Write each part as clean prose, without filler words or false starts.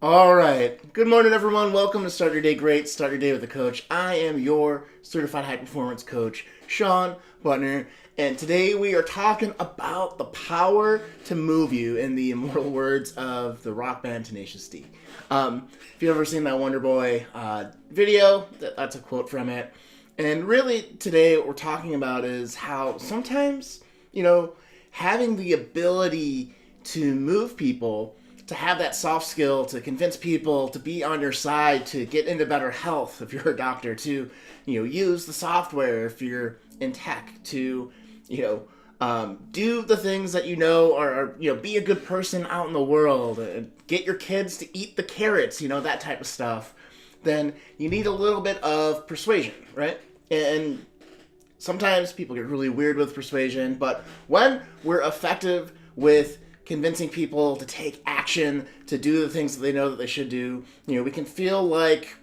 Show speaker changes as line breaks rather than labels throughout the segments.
All right. Good morning, everyone. Welcome to Start Your Day Great, Start Your Day with a Coach. I am your certified high performance coach, Sean Butner, and today we are talking about the power to move you in the immortal words of the rock band Tenacious D. If you've ever seen that Wonder Boy video, that's a quote from it. And really, today, what we're talking about is how sometimes, having the ability to move people, to have that soft skill to convince people to be on your side, to get into better health if you're a doctor, to use the software if you're in tech, to do the things that are be a good person out in the world, and get your kids to eat the carrots, that type of stuff. Then you need a little bit of persuasion, right? And sometimes people get really weird with persuasion, but when we're effective with convincing people to take action, to do the things that they know that they should do, we can feel like,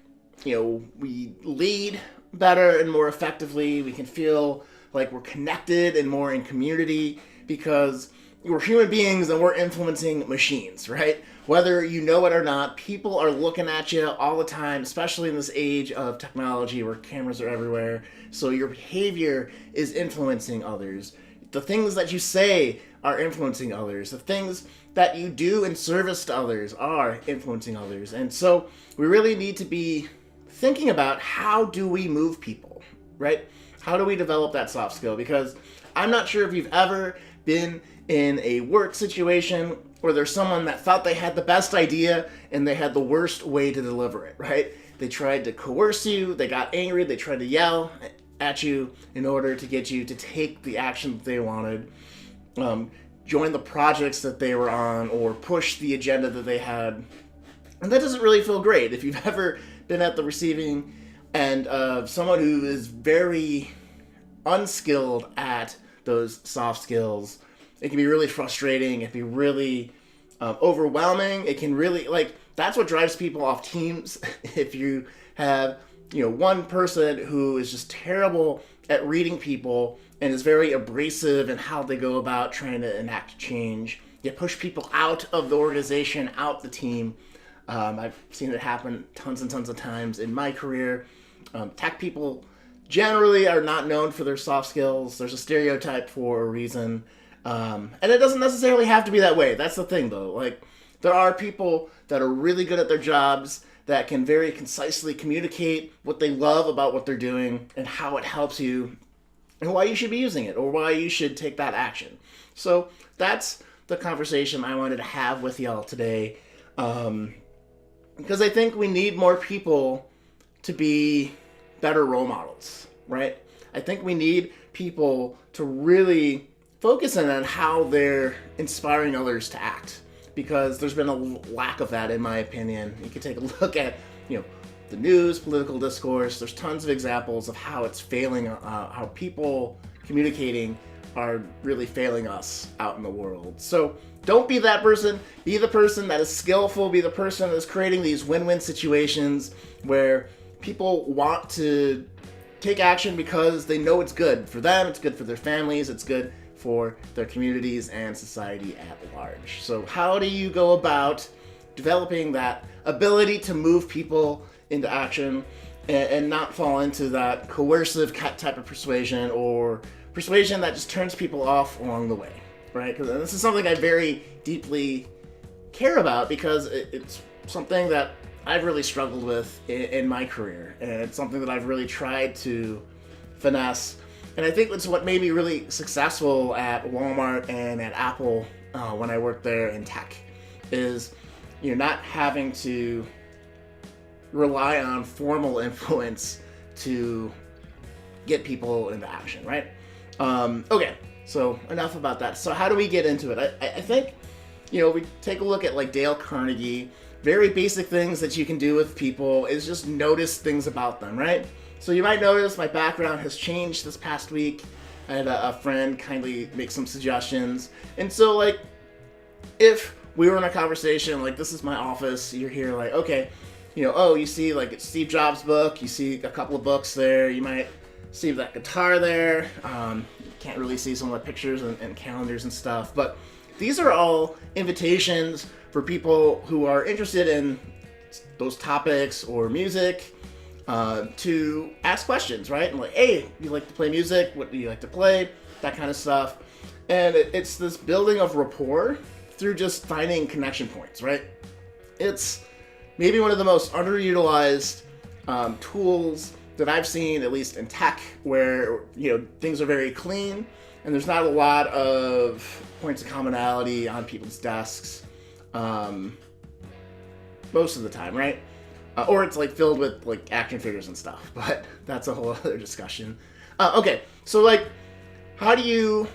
we lead better and more effectively. We can feel like we're connected and more in community because we're human beings and we're influencing machines, right? Whether you know it or not, people are looking at you all the time, especially in this age of technology where cameras are everywhere. So your behavior is influencing others. The things that you say are influencing others. The things that you do in service to others are influencing others. And so we really need to be thinking about, how do we move people, right? How do we develop that soft skill? Because I'm not sure if you've ever been in a work situation where there's someone that thought they had the best idea and they had the worst way to deliver it, right? They tried to coerce you, they got angry, they tried to yell at you in order to get you to take the action that they wanted, join the projects that they were on, or push the agenda that they had. And that doesn't really feel great. If you've ever been at the receiving end of someone who is very unskilled at those soft skills, it can be really frustrating. It can be really overwhelming. It can really, that's what drives people off teams. If you have one person who is just terrible at reading people and is very abrasive in how they go about trying to enact change, you push people out of the organization, out the team. I've seen it happen tons and tons of times in my career. Tech people generally are not known for their soft skills. There's a stereotype for a reason. And it doesn't necessarily have to be that way. That's the thing, though. There are people that are really good at their jobs, that can very concisely communicate what they love about what they're doing and how it helps you and why you should be using it or why you should take that action. So that's the conversation I wanted to have with y'all today, because I think we need more people to be better role models, right? I think we need people to really focus in on how they're inspiring others to act, because there's been a lack of that, in my opinion. You can take a look at, the news, political discourse. There's tons of examples of how it's failing, how people communicating are really failing us out in the world. So don't be that person. Be the person that is skillful. Be the person that is creating these win-win situations where people want to take action because they know it's good for them, it's good for their families, it's good for their communities and society at large. So how do you go about developing that ability to move people into action and not fall into that coercive type of persuasion, or persuasion that just turns people off along the way, right? Because this is something I very deeply care about, because it's something that I've really struggled with in my career, and it's something that I've really tried to finesse. And I think it's what made me really successful at Walmart and at Apple when I worked there in tech, is not having to rely on formal influence to get people into action, right? Okay, so enough about that. So how do we get into it? I think, we take a look at Dale Carnegie. Very basic things that you can do with people is just notice things about them, right? So you might notice my background has changed this past week. I had a friend kindly make some suggestions. And so, if we were in a conversation, this is my office, you're here, okay, you see, it's Steve Jobs' book, you see a couple of books there, you might see that guitar there, you can't really see some of the pictures and calendars and stuff, but these are all invitations for people who are interested in those topics or music to ask questions, right? And like, hey, you like to play music? What do you like to play? That kind of stuff. And it's this building of rapport through just finding connection points, right? It's maybe one of the most underutilized tools that I've seen, at least in tech, where things are very clean and there's not a lot of points of commonality on people's desks most of the time, right? Or it's like filled with like action figures and stuff, but that's a whole other discussion. Okay, so like, how do you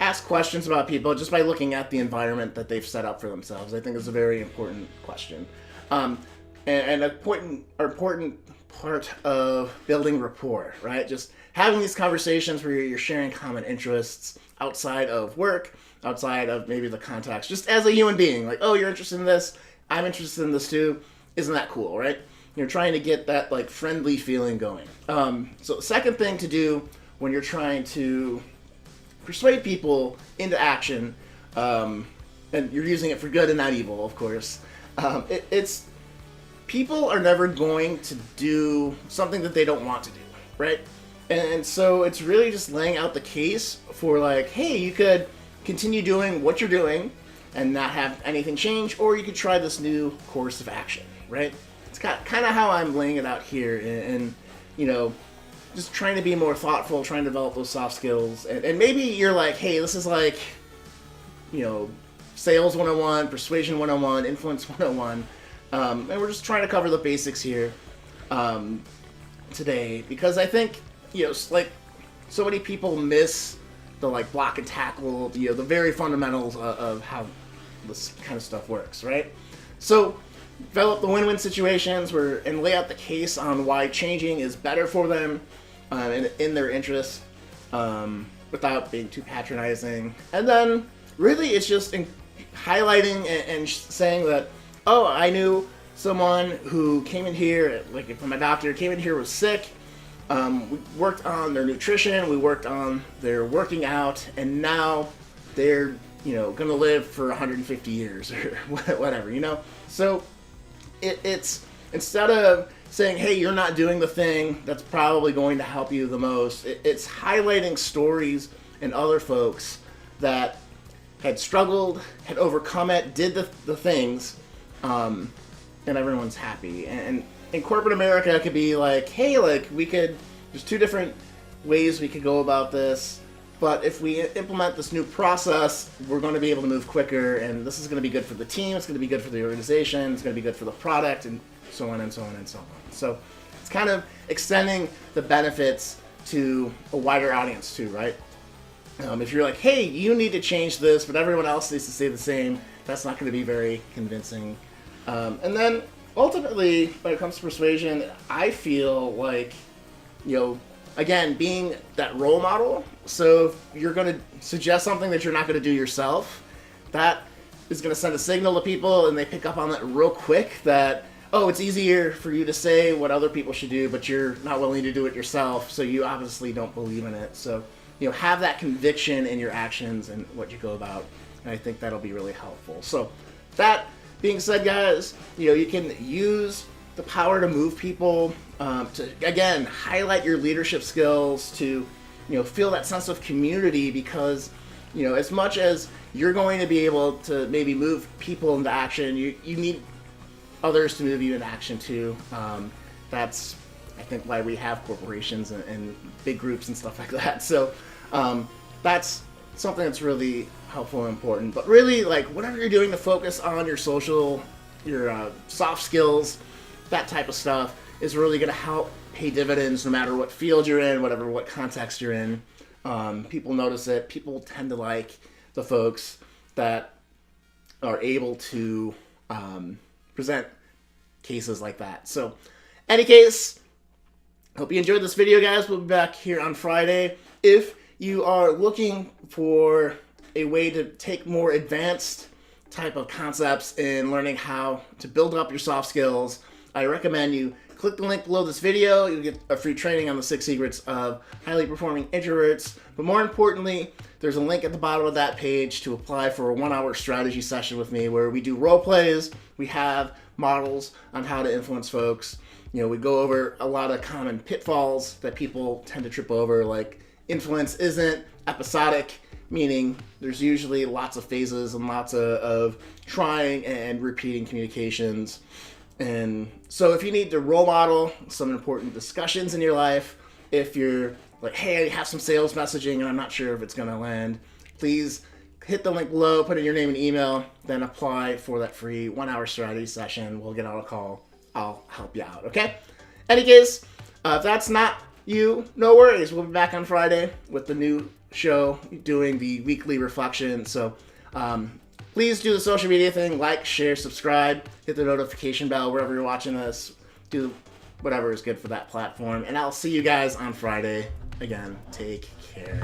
ask questions about people just by looking at the environment that they've set up for themselves? I think is a very important question. And an important part of building rapport, right? Just having these conversations where you're sharing common interests outside of work, outside of maybe the context, just as a human being. Like, oh, you're interested in this, I'm interested in this too. Isn't that cool, right? You're trying to get that like friendly feeling going. So the second thing to do when you're trying to persuade people into action, and you're using it for good and not evil, of course, it's people are never going to do something that they don't want to do, right? And so it's really just laying out the case for like, hey, you could continue doing what you're doing and not have anything change, or you could try this new course of action, right? It's kind of how I'm laying it out here, and just trying to be more thoughtful, trying to develop those soft skills. And maybe you're like, hey, this is like, sales 101, persuasion 101, influence 101. And we're just trying to cover the basics here today, because I think, like so many people miss the like block and tackle, the very fundamentals of how this kind of stuff works, right? So develop the win-win situations and lay out the case on why changing is better for them and in their interest without being too patronizing. And then really it's just highlighting and saying that, oh, I knew someone who came in here, like if my doctor came in here was sick, we worked on their nutrition, we worked on their working out, and now they're, gonna live for 150 years or whatever, So it's instead of saying, hey, you're not doing the thing that's probably going to help you the most, it's highlighting stories and other folks that had struggled, had overcome it, did the things, and everyone's happy. And in corporate America, it could be like, hey, like there's two different ways we could go about this, but if we implement this new process, we're going to be able to move quicker, and this is going to be good for the team, it's going to be good for the organization, it's going to be good for the product, and so on and so on and so on. So it's kind of extending the benefits to a wider audience too, right? If you're like, hey, you need to change this, but everyone else needs to stay the same, that's not going to be very convincing. And then ultimately, when it comes to persuasion, I feel like, again, being that role model. So if you're going to suggest something that you're not going to do yourself, that is going to send a signal to people, and they pick up on that real quick that, oh, it's easier for you to say what other people should do, but you're not willing to do it yourself, so you obviously don't believe in it. So, have that conviction in your actions and what you go about, and I think that'll be really helpful. So that being said, guys, you can use the power to move people, to, again, highlight your leadership skills, to, feel that sense of community, because, as much as you're going to be able to maybe move people into action, you need others to move you into action too. That's, I think, why we have corporations and big groups and stuff like that. So that's something that's really helpful and important. But really, like, whatever you're doing to focus on your social, your soft skills, that type of stuff is really going to help pay dividends no matter what field you're in, what context you're in. People notice it. People tend to like the folks that are able to present cases like that. So, any case, hope you enjoyed this video, guys. We'll be back here on Friday. If you are looking for a way to take more advanced type of concepts in learning how to build up your soft skills, I recommend you click the link below this video. You'll get a free training on the 6 secrets of highly performing introverts. But more importantly, there's a link at the bottom of that page to apply for a 1-hour strategy session with me where we do role plays. We have models on how to influence folks. You know, we go over a lot of common pitfalls that people tend to trip over, like influence isn't episodic, meaning there's usually lots of phases and lots of trying and repeating communications. And so if you need to role model some important discussions in your life, if you're like, hey, I have some sales messaging and I'm not sure if it's going to land, please hit the link below, put in your name and email, then apply for that free 1-hour strategy session. We'll get on a call. I'll help you out, okay? Any case, if that's not you, no worries. We'll be back on Friday with the new show doing the weekly reflection. So please do the social media thing, like, share, subscribe, hit the notification bell wherever you're watching this. Do whatever is good for that platform. And I'll see you guys on Friday. Again, take care.